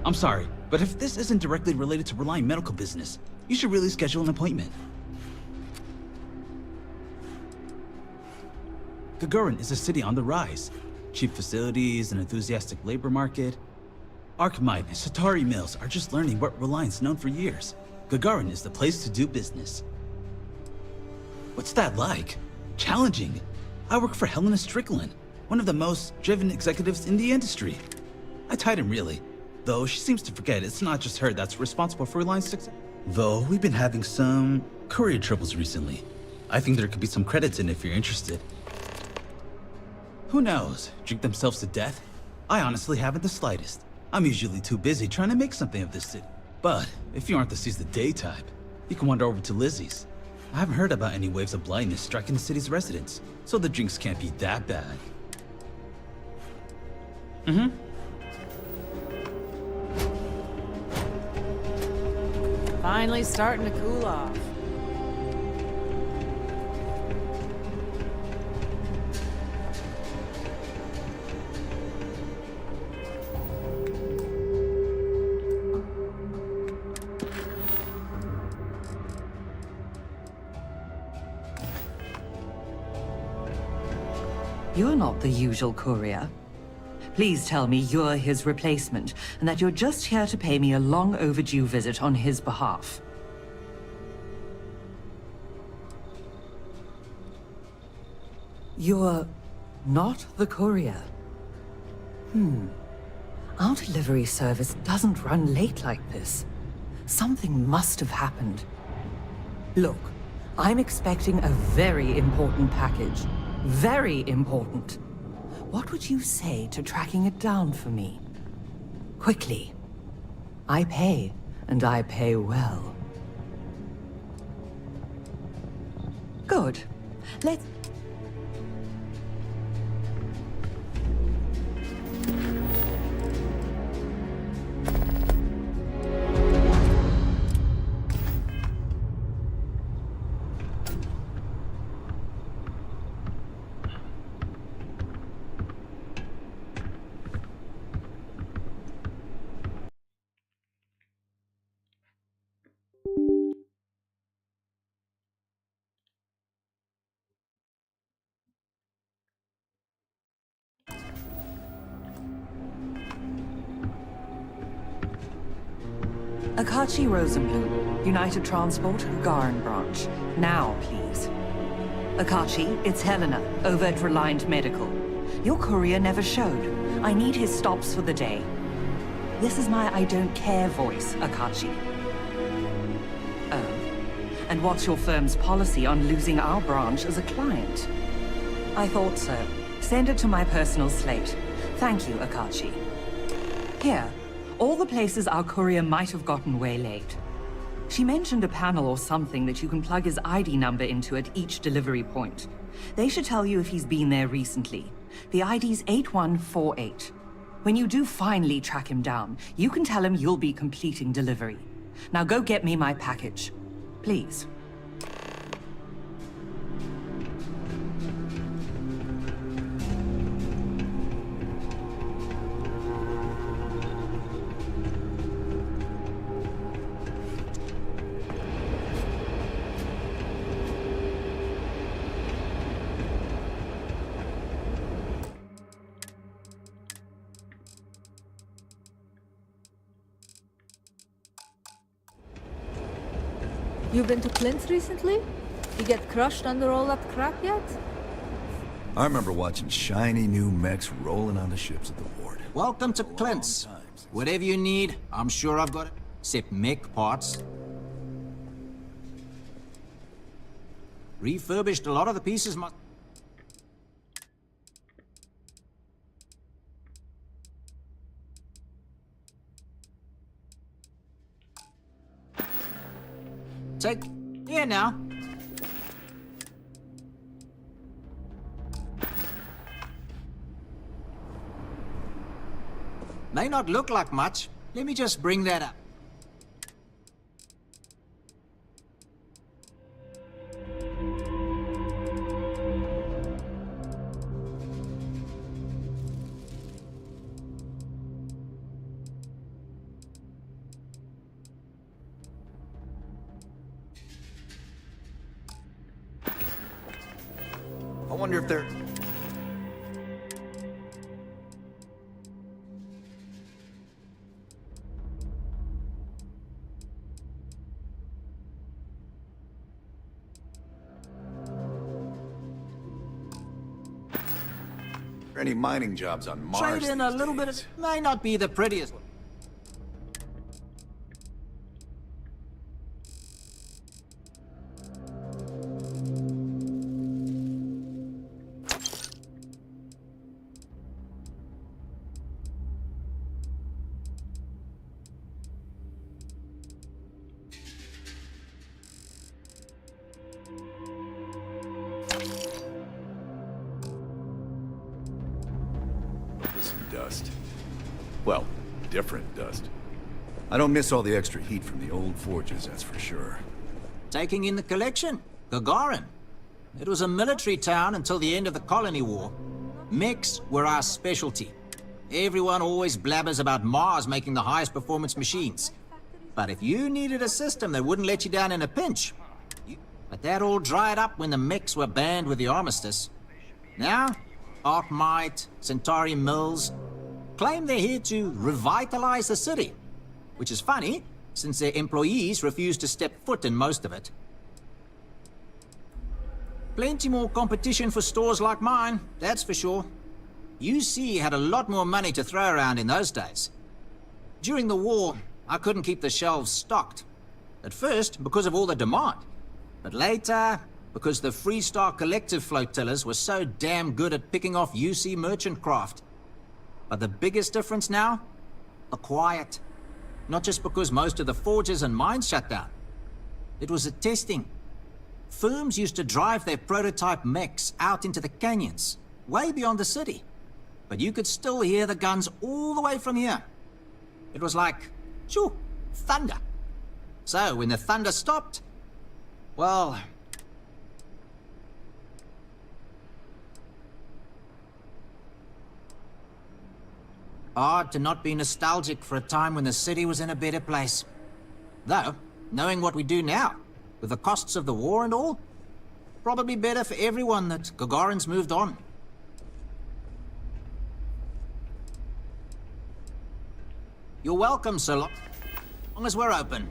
I'm sorry, but if this isn't directly related to Reliant medical business, you should really schedule an appointment. Gagarin is a city on the rise. Cheap facilities, an enthusiastic labor market. Archmite and Satari Mills are just learning what Reliant's known for years. Gagarin is the place to do business. What's that like? Challenging. I work for Helena Strickland, one of the most driven executives in the industry. I tied him really, though she seems to forget it's not just her that's responsible for Reliant's success. Though we've been having some courier troubles recently. I think there could be some credits in if you're interested. Who knows? Drink themselves to death? I honestly haven't the slightest. I'm usually too busy trying to make something of this city. But if you aren't the seize the day type, you can wander over to Lizzie's. I haven't heard about any waves of blindness striking the city's residents, so the drinks can't be that bad. Finally starting to cool off. You're not the usual courier. Please tell me you're his replacement, and that you're just here to pay me a long overdue visit on his behalf. You're not the courier. Our delivery service doesn't run late like this. Something must have happened. Look, I'm expecting a very important package. Very important. What would you say to tracking it down for me? Quickly. I pay, and I pay well. Good. Let's... Akachi Rosenblum, United Transport, Gagarin branch. Now, please. Akachi, it's Helena, over at Reliant Medical. Your courier never showed. I need his stops for the day. This is my I don't care voice, Akachi. Oh. And what's your firm's policy on losing our branch as a client? I thought so. Send it to my personal slate. Thank you, Akachi. Here. All the places our courier might have gotten waylaid. She mentioned a panel or something that you can plug his ID number into at each delivery point. They should tell you if he's been there recently. The ID's 8148. When you do finally track him down, you can tell him you'll be completing delivery. Now go get me my package. Please. You been to Clint's recently? You get crushed under all that crap yet? I remember watching shiny new mechs rolling onto ships at the port. Welcome to Clint's. Whatever you need, I'm sure I've got it. Except mech parts. Refurbished a lot of the pieces must... Take... here now. May not look like much. Let me just bring that up. wonder if they're... any mining jobs on Mars Trade in a these little days. bit may not be the prettiest. Some dust. Well, different dust. I don't miss all the extra heat from the old forges, that's for sure. Taking in the collection, Gagarin. It was a military town until the end of the Colony War. Mechs were our specialty. Everyone always blabbers about Mars making the highest performance machines. But if you needed a system that wouldn't let you down in a pinch... But that all dried up when the mechs were banned with the armistice. Now, Archmite, Centauri Mills claim they're here to revitalize the city. Which is funny, since their employees refuse to step foot in most of it. Plenty more competition for stores like mine, that's for sure. UC had a lot more money to throw around in those days. During the war, I couldn't keep the shelves stocked. At first, because of all the demand. But later, because the Freestar Collective flotillas were so damn good at picking off UC merchant craft. But the biggest difference now? The quiet. Not just because most of the forges and mines shut down. It was the testing. Firms used to drive their prototype mechs out into the canyons, way beyond the city. But you could still hear the guns all the way from here. It was like, shoo, thunder. So when the thunder stopped, well... Hard to not be nostalgic for a time when the city was in a better place. Though, knowing what we do now, with the costs of the war and all, probably better for everyone that Gagarin's moved on. You're welcome, so long as we're open.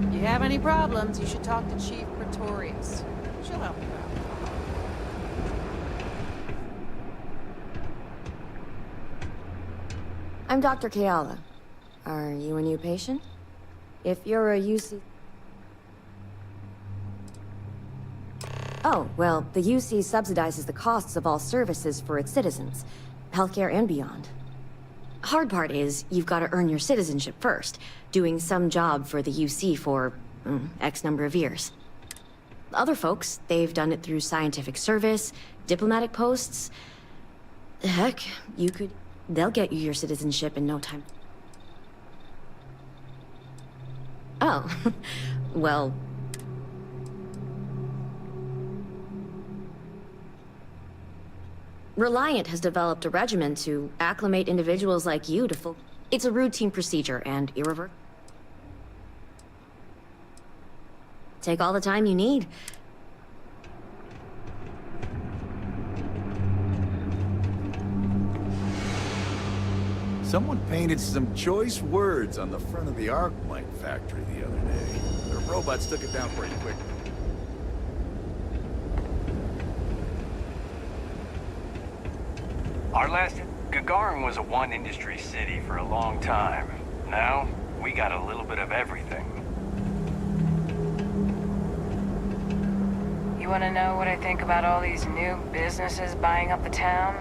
If you have any problems, you should talk to Chief Pretorius. She'll help you out. I'm Dr. Keala. Are you a new patient? If you're a UC... Oh, well, the UC subsidizes the costs of all services for its citizens. Healthcare and beyond. Hard part is, you've got to earn your citizenship first, doing some job for the UC for, X number of years. Other folks, they've done it through scientific service, diplomatic posts. Heck, they'll get you your citizenship in no time. Oh, well... Reliant has developed a regimen to acclimate individuals like you to full... It's a routine procedure and irreversible. Take all the time you need. Someone painted some choice words on the front of the Arcmite factory the other day. The robots took it down pretty quickly. Our last... Gagarin was a one-industry city for a long time. Now, we got a little bit of everything. You want to know what I think about all these new businesses buying up the town?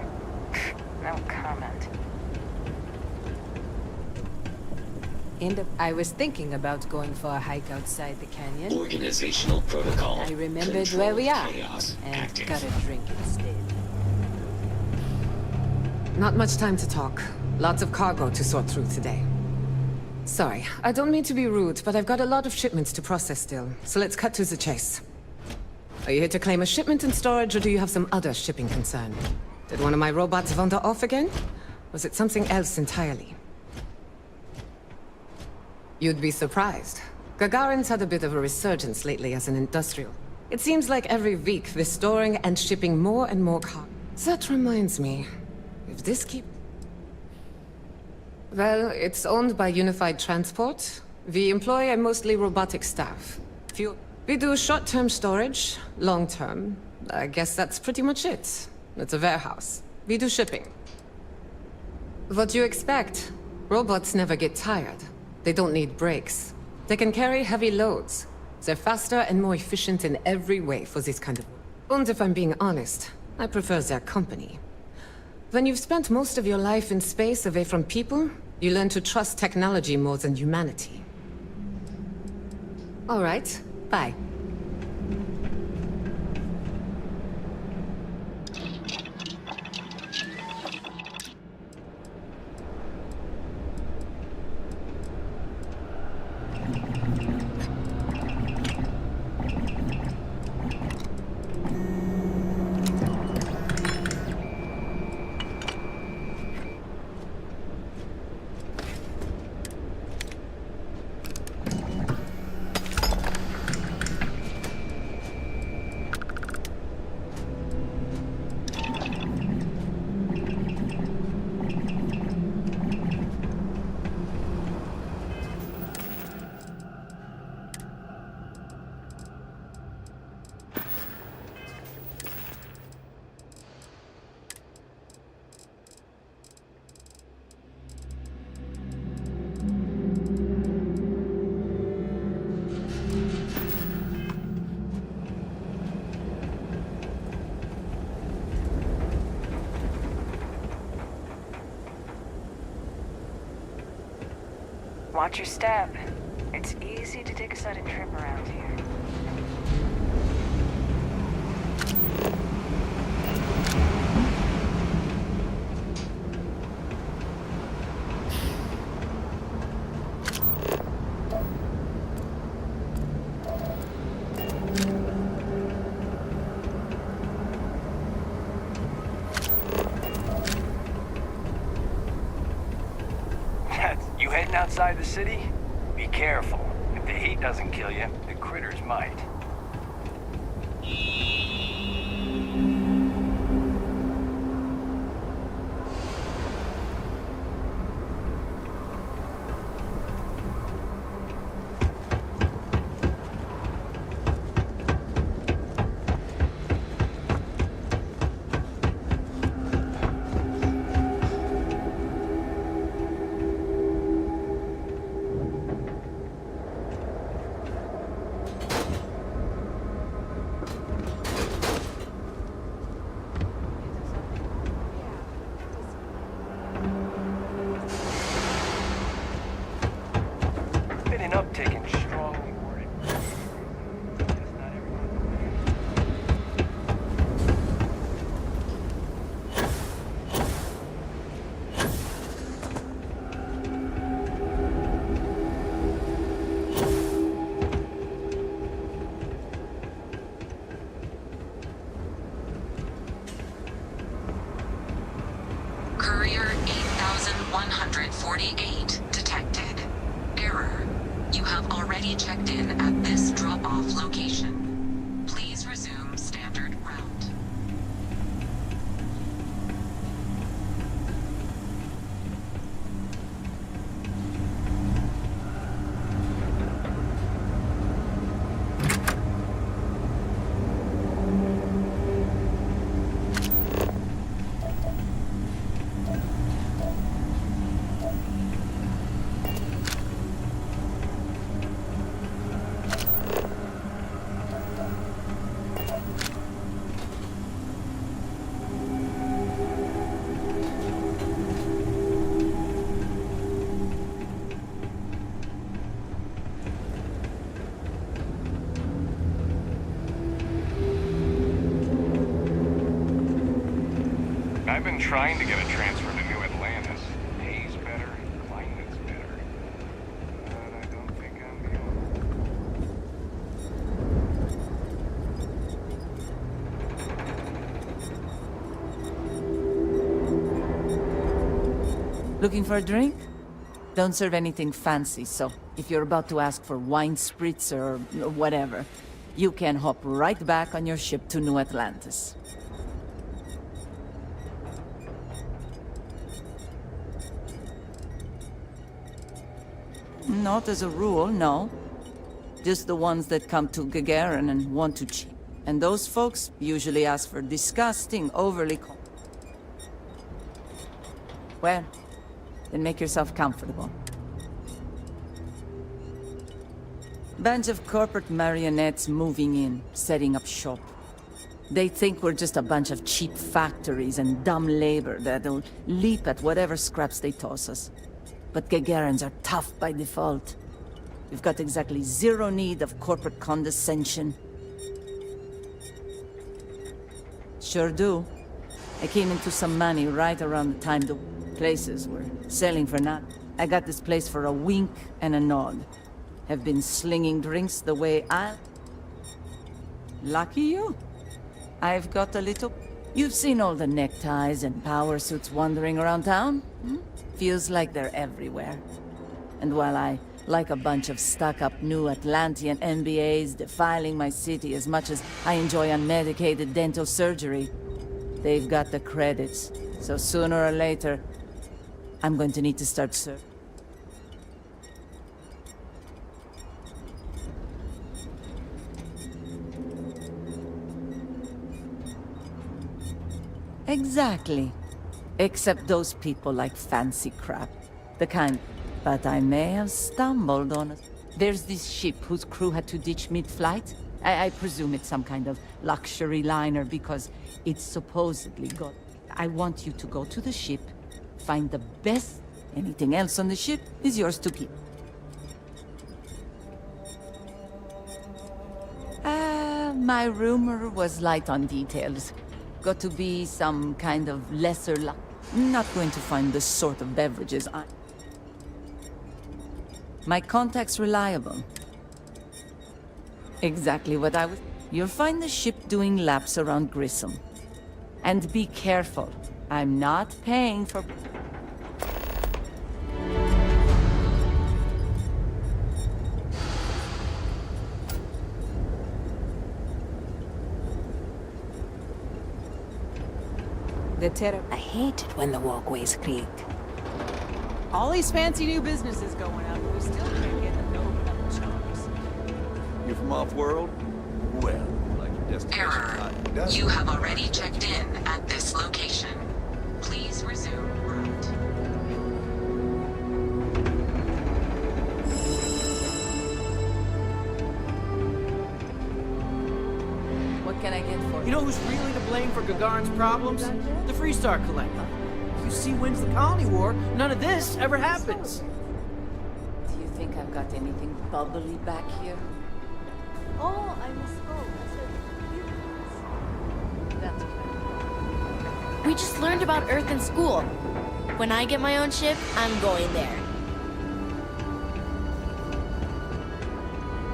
No comment. I was thinking about going for a hike outside the canyon. Organizational protocol. I remembered Control where we are, chaos and active. got a drink instead. Not much time to talk. Lots of cargo to sort through today. Sorry, I don't mean to be rude, but I've got a lot of shipments to process still, so let's cut to the chase. Are you here to claim a shipment in storage, or do you have some other shipping concern? Did one of my robots wander off again? Was it something else entirely? You'd be surprised. Gagarin's had a bit of a resurgence lately as an industrial. It seems like every week they're storing and shipping more and more cargo. That reminds me, if this keep... Well, it's owned by Unified Transport. We employ a mostly robotic staff. We do short-term storage, long-term. I guess that's pretty much it. It's a warehouse. We do shipping. What do you expect? Robots never get tired. They don't need breaks. They can carry heavy loads. They're faster and more efficient in every way for this kind of work. And if I'm being honest, I prefer their company. When you've spent most of your life in space away from people, you learn to trust technology more than humanity. All right, bye. Watch your step. It's easy to take a sudden trip around here. You heading outside the city? Be careful. If the heat doesn't kill you, the critters might. Been an uptick in strongly worded. Just not Courier 8148 detected. Error. You have already checked in at this drop off location. Please resume standard route. I've been trying to get a transfer to New Atlantis. Pays better, climate's better. But I don't think I'm the only. Looking for a drink? Don't serve anything fancy, so if you're about to ask for wine spritz or whatever, you can hop right back on your ship to New Atlantis. Not as a rule, no. Just the ones that come to Gagarin and want to cheat. And those folks usually ask for disgusting, overly... Well, then make yourself comfortable. Bunch of corporate marionettes moving in, setting up shop. They think we're just a bunch of cheap factories and dumb labor that'll leap at whatever scraps they toss us. But Gagarins are tough by default. We've got exactly zero need of corporate condescension. Sure do. I came into some money right around the time the places were selling for nothing. I got this place for a wink and a nod. Have been slinging drinks the way I... Lucky you. I've got a little... You've seen all the neckties and power suits wandering around town? Hmm? Feels like they're everywhere. And while I like a bunch of stuck-up new Atlantean MBAs defiling my city as much as I enjoy unmedicated dental surgery, they've got the credits. So sooner or later, I'm going to need to start serving. Exactly. Except those people like fancy crap. The kind... But I may have stumbled on it. There's this ship whose crew had to ditch mid-flight. I presume it's some kind of luxury liner because it's supposedly got... I want you to go to the ship, find the best... Anything else on the ship is yours to keep. My rumor was light on details. Got to be some kind of lesser luck. Not going to find the sort of beverages I... My contact's reliable. Exactly what I was... You'll find the ship doing laps around Grissom. And be careful. I'm not paying for... I hate it when the walkways creak. All these fancy new businesses going up, we still can't get them to open up the shops. You from off-world? Well, like your destination. Error. You have already checked in at this location. Please resume route. What can I get for you? You know who's really to blame for Gagarin's problems? The Freestar Collective. UC wins the Colony War, none of this ever happens. Do you think I've got anything bubbly back here? Oh, I misspoke. I said That's We just learned about Earth in school. When I get my own ship, I'm going there.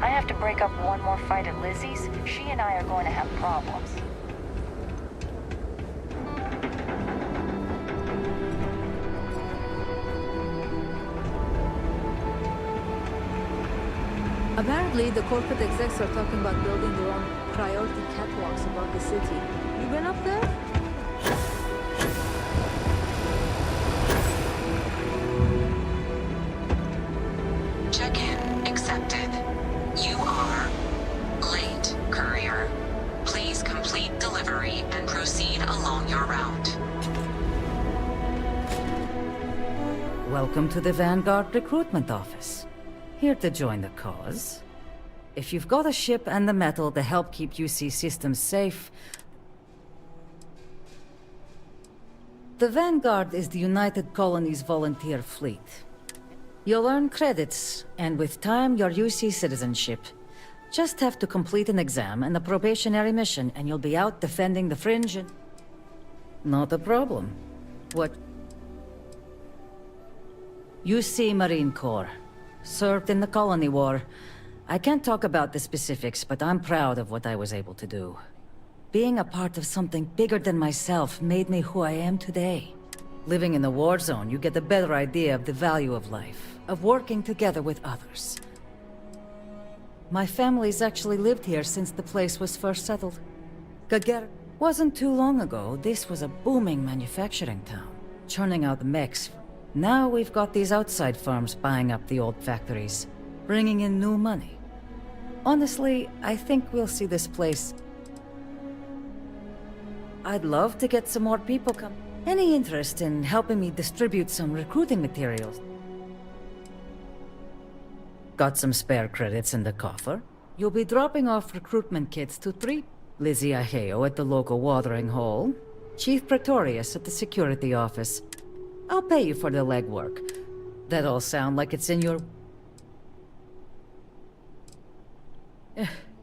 I have to break up one more fight at Lizzie's. She and I are going to have problems. Apparently, the corporate execs are talking about building their own priority catwalks above the city. You been up there? Check-in accepted. You are late, courier. Please complete delivery and proceed along your route. Welcome to the Vanguard Recruitment Office. Here to join the cause. If you've got a ship and the metal to help keep UC systems safe... The Vanguard is the United Colonies volunteer fleet. You'll earn credits, and with time, your UC citizenship. Just have to complete an exam and a probationary mission, and you'll be out defending the Fringe and... Not a problem. What... UC Marine Corps. Served in the Colony War. I can't talk about the specifics, but I'm proud of what I was able to do. Being a part of something bigger than myself made me who I am today. Living in the war zone, you get a better idea of the value of life, of working together with others. My family's actually lived here since the place was first settled. Gager wasn't too long ago, this was a booming manufacturing town, churning out mechs. Now we've got these outside firms buying up the old factories, bringing in new money. Honestly, I think we'll see this place. I'd love to get some more people come. Any interest in helping me distribute some recruiting materials? Got some spare credits in the coffer? You'll be dropping off recruitment kits to 3. Lizzie Aheo at the local watering hole. Chief Pretorius at the security office. I'll pay you for the legwork. That all sound like it's in your...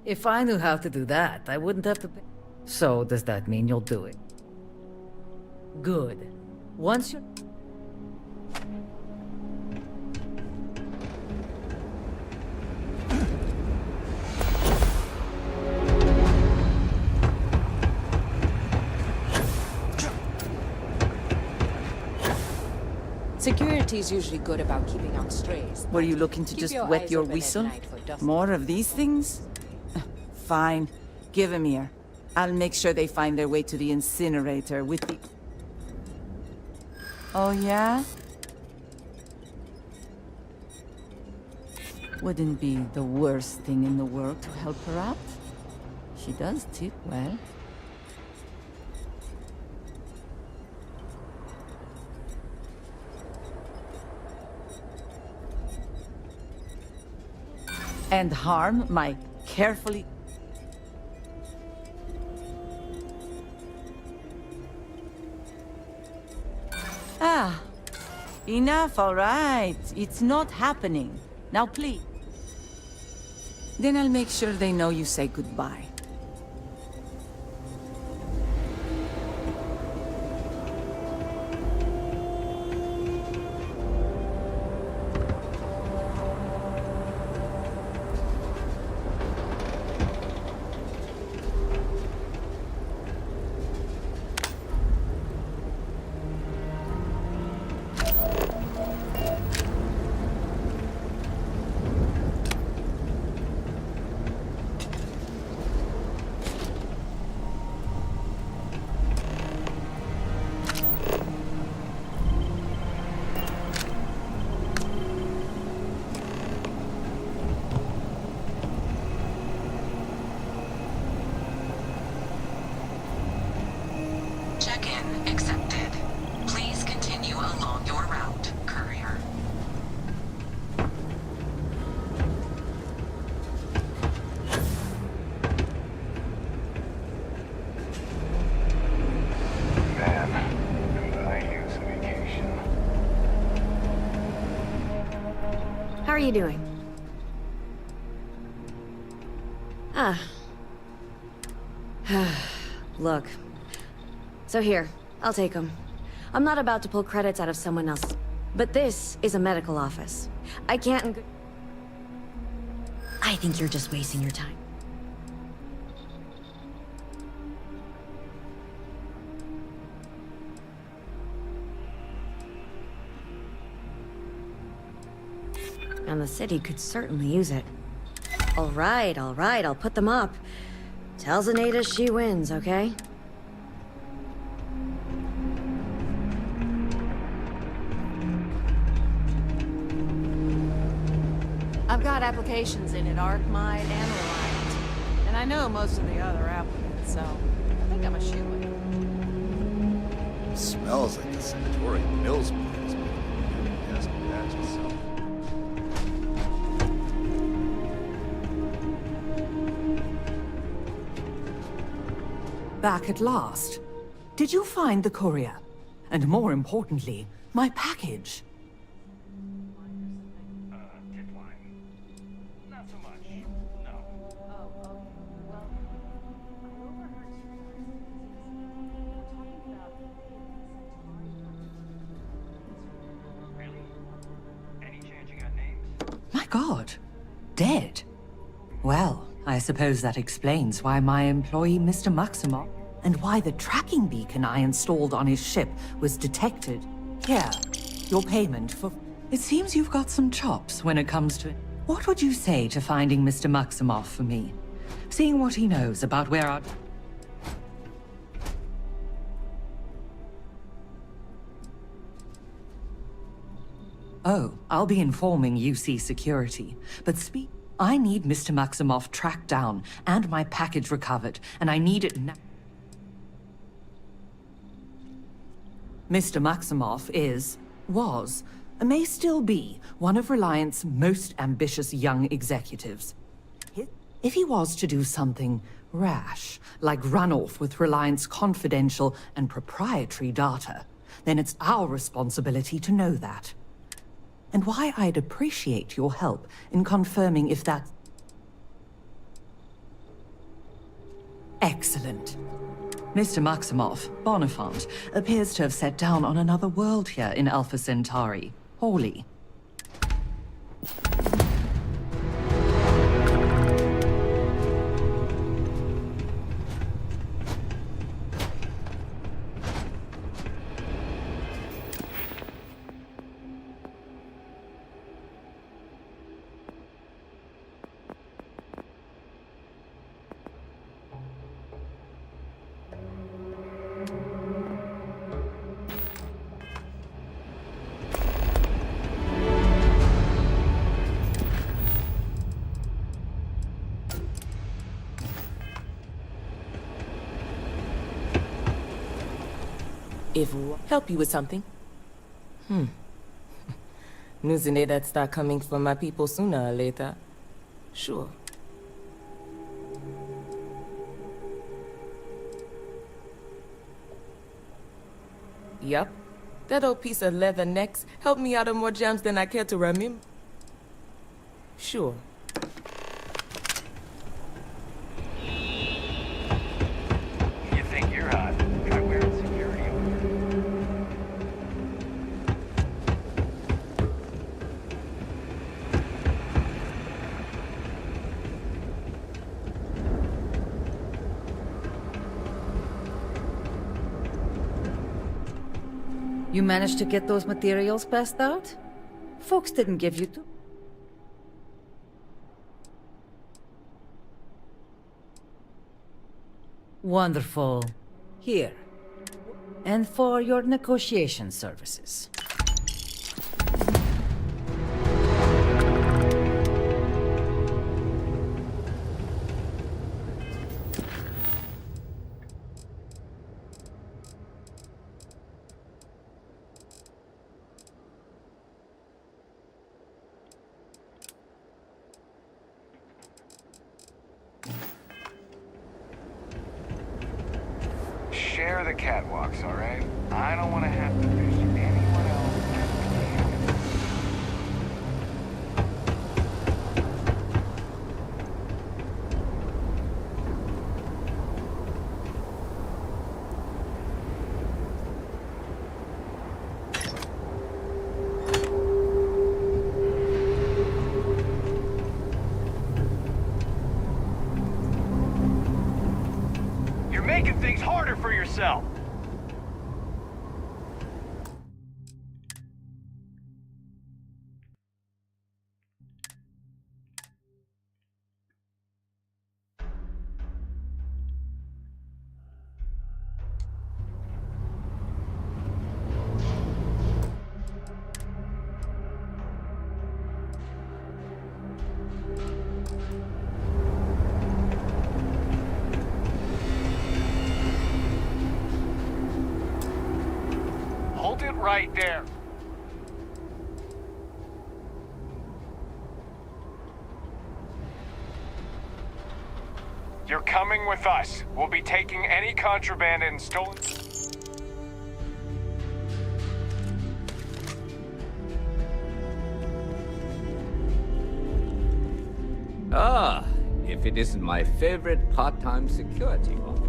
If I knew how to do that, I wouldn't have to pay. So, does that mean you'll do it? Good. Once you're... Security's usually good about keeping out strays. Were you looking to Keep just your wet eyes your open at whistle? night for dust. More of these things? Fine. Give them here. I'll make sure they find their way to the incinerator with the... Oh, yeah? Wouldn't be the worst thing in the world to help her out. She does tip well. And harm my carefully... Ah, enough, all right. It's not happening. Now, please. Then I'll make sure they know you say goodbye. Check-in accepted. Please continue along your route, courier. Man, could I use a vacation? How are you doing? Ah. Look. So here, I'll take them. I'm not about to pull credits out of someone else. But this is a medical office. I can't... I think you're just wasting your time. And the city could certainly use it. All right, I'll put them up. Tell Zenaida she wins, okay? I've got applications in at Arkmite and Reliant. And I know most of the other applicants, so I think I'm a shoo-in. Smells like the Centauri Mills place. Yes, that's yourself. Back at last. Did you find the courier? And more importantly, my package? Not so much. No. Really? Any chance you got names? My God. Dead? Well, I suppose that explains why my employee, Mr. Maximov, and why the tracking beacon I installed on his ship was detected. Here, your payment for... It seems you've got some chops when it comes to... What would you say to finding Mr. Maximov for me? Seeing what he knows about where our... Oh, I'll be informing UC security, but I need Mr. Maximov tracked down and my package recovered, and I need it now. Mr. Maximov was, may still be, one of Reliant's most ambitious young executives. If he was to do something rash, like run off with Reliant's confidential and proprietary data, then it's our responsibility to know that. And why I'd appreciate your help in confirming if that's... Excellent. Mr. Maximov, Bonifant, appears to have set down on another world here in Alpha Centauri. Hawley. If help you with something? News in there that start coming from my people sooner or later. Sure. Yup. That old piece of leather next helped me out of more jams than I care to remember. Sure. You think you're hot? Try wearing security over. You managed to get those materials passed out? Folks didn't give you to. Wonderful. Here. And for your negotiation services. Share the catwalks, all right? I don't want to have to fish anyone else. You're making things harder for yourself. right there. You're coming with us. We'll be taking any contraband and stolen... Ah, if it isn't my favorite part-time security officer.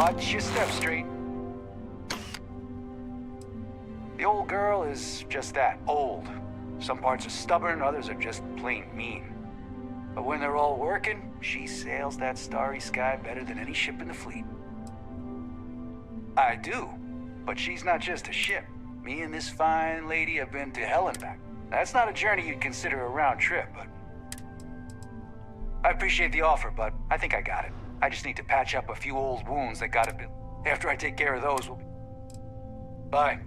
Watch your step straight. The old girl is just that, old. Some parts are stubborn, others are just plain mean. But when they're all working, she sails that starry sky better than any ship in the fleet. I do, but she's not just a ship. Me and this fine lady have been to hell and back. That's not a journey you'd consider a round trip, but... I appreciate the offer, but I think I got it. I just need to patch up a few old wounds that got a bit... After I take care of those, we'll be... Bye.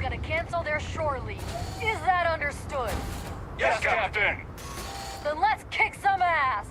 gonna cancel their shore leave. Is that understood? Yes, Captain. Then let's kick some ass!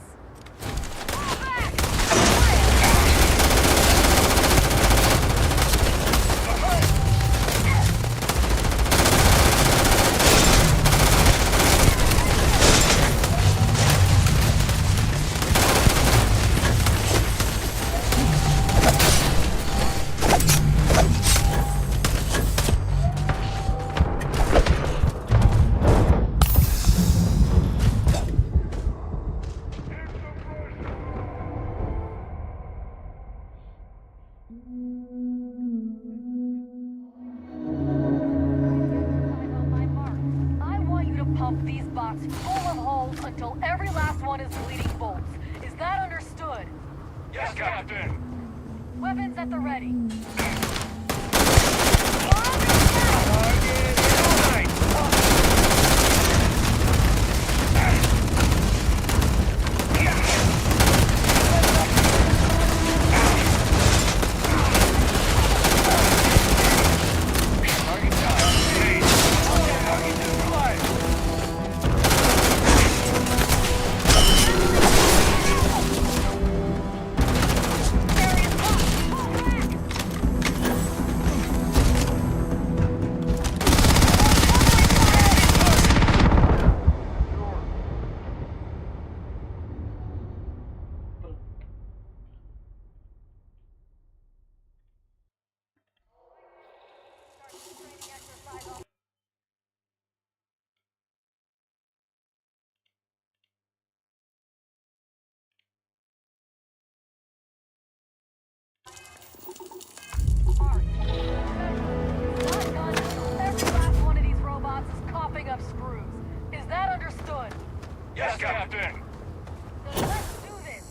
Pump these bots full of holes until every last one is bleeding bolts. Is that understood? Yes, Captain. Weapons at the ready. Yes, Captain. Let's do this.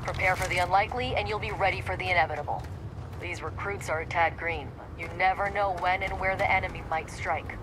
Prepare for the unlikely, and you'll be ready for the inevitable. These recruits are a tad green, but you never know when and where the enemy might strike.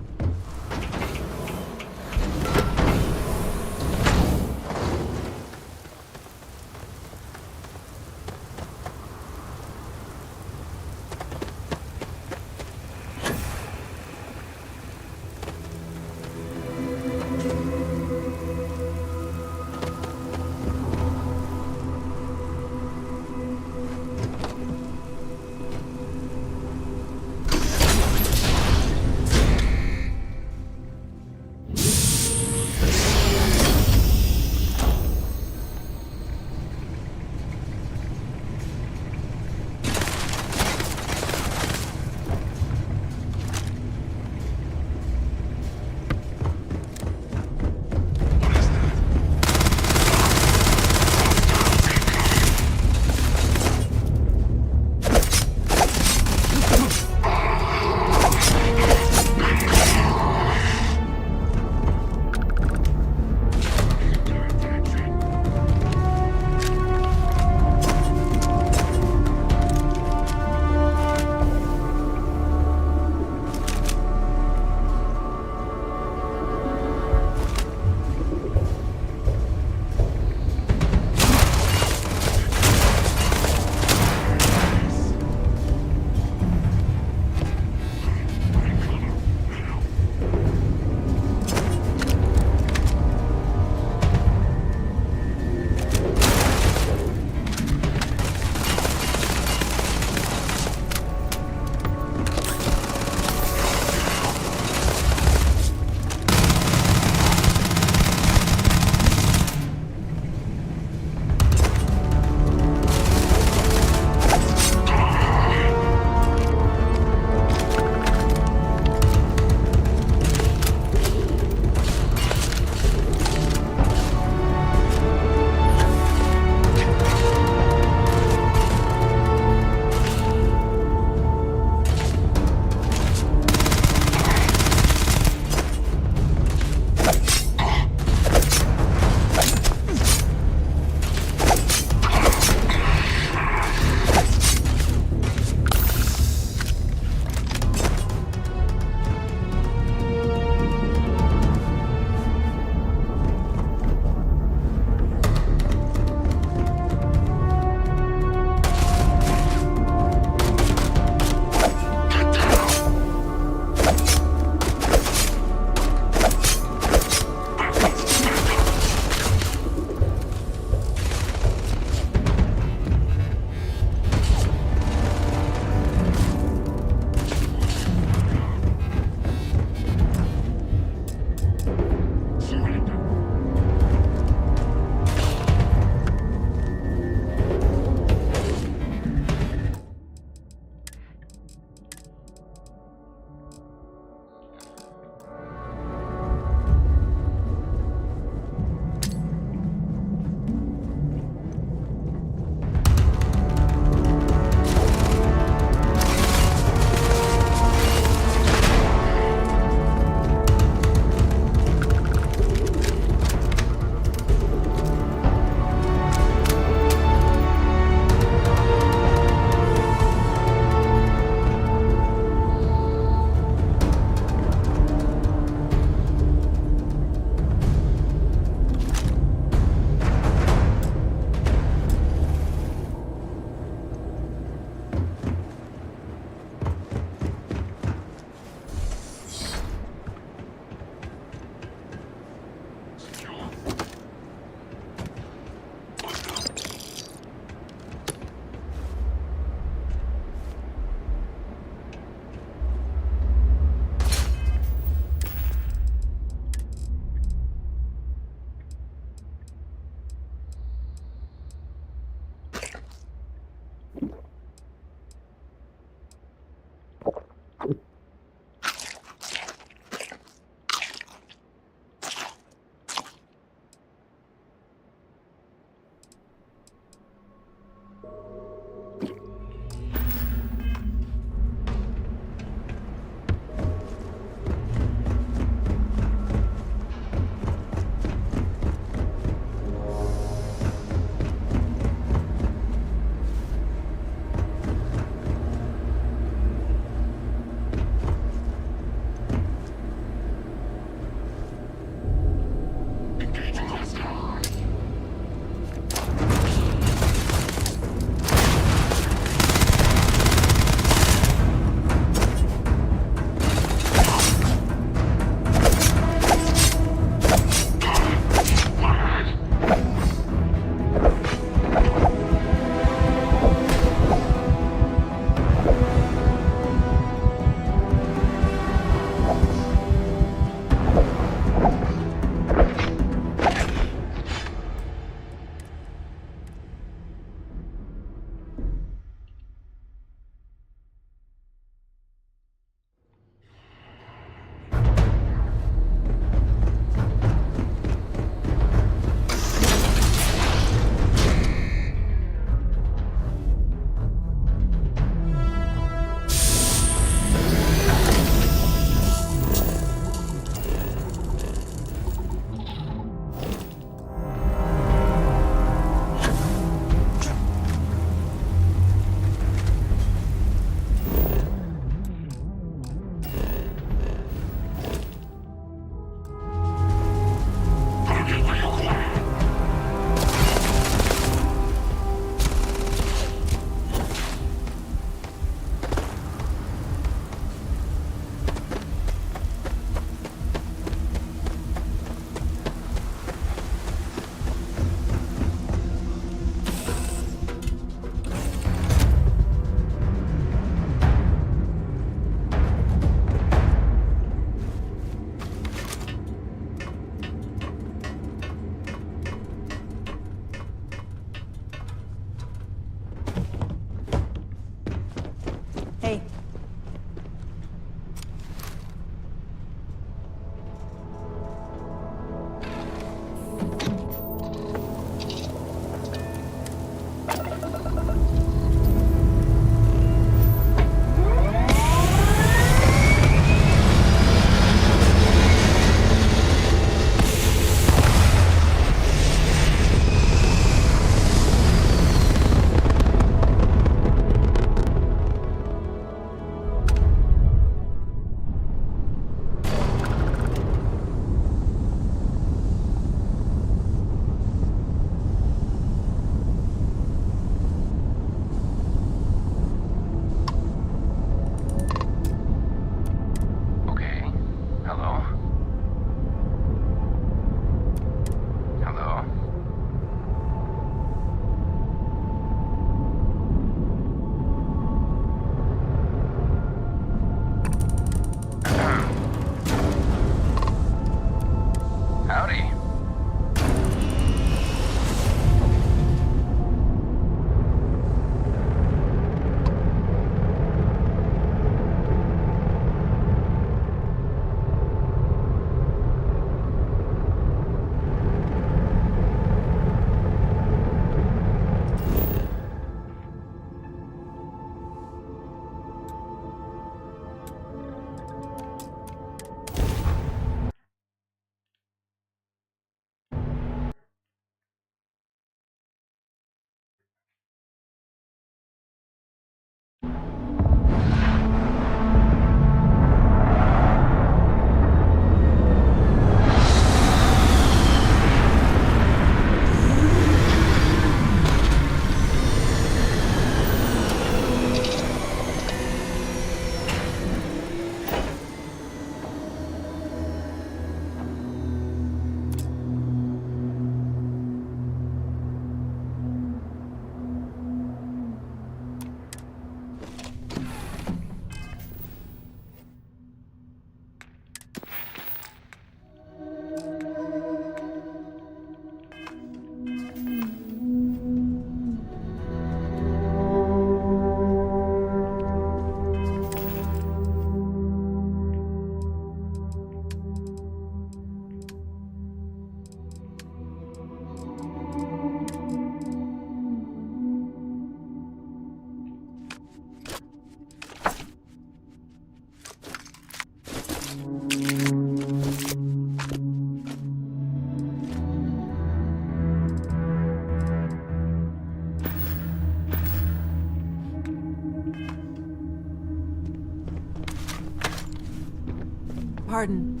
Pardon.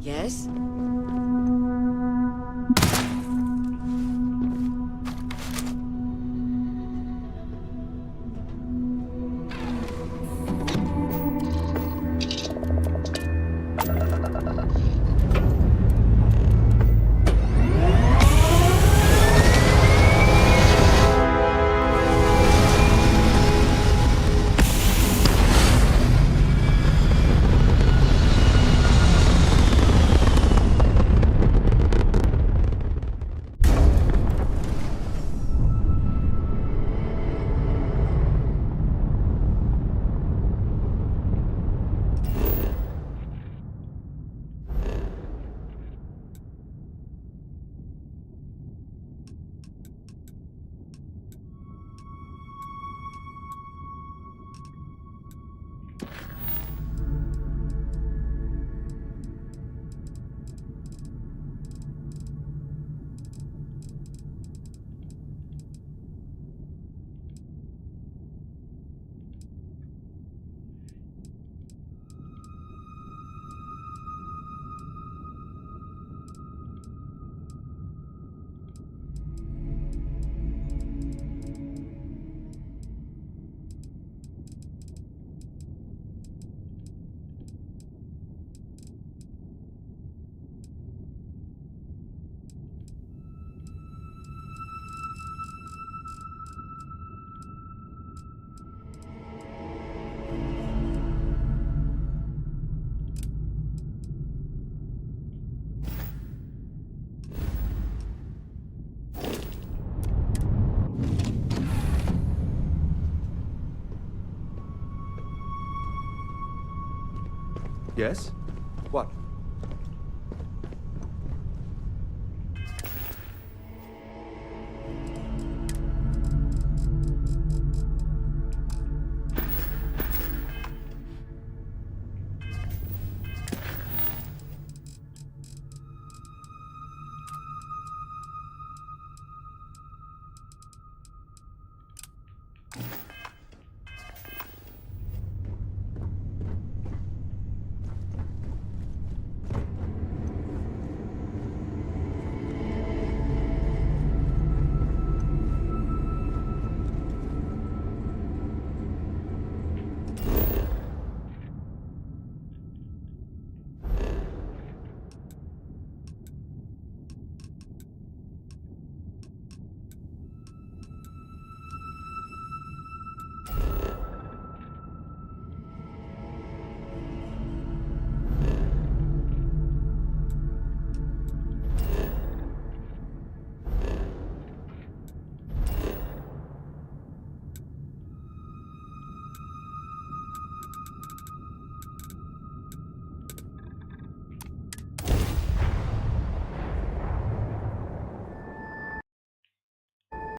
Yes? Yes? What?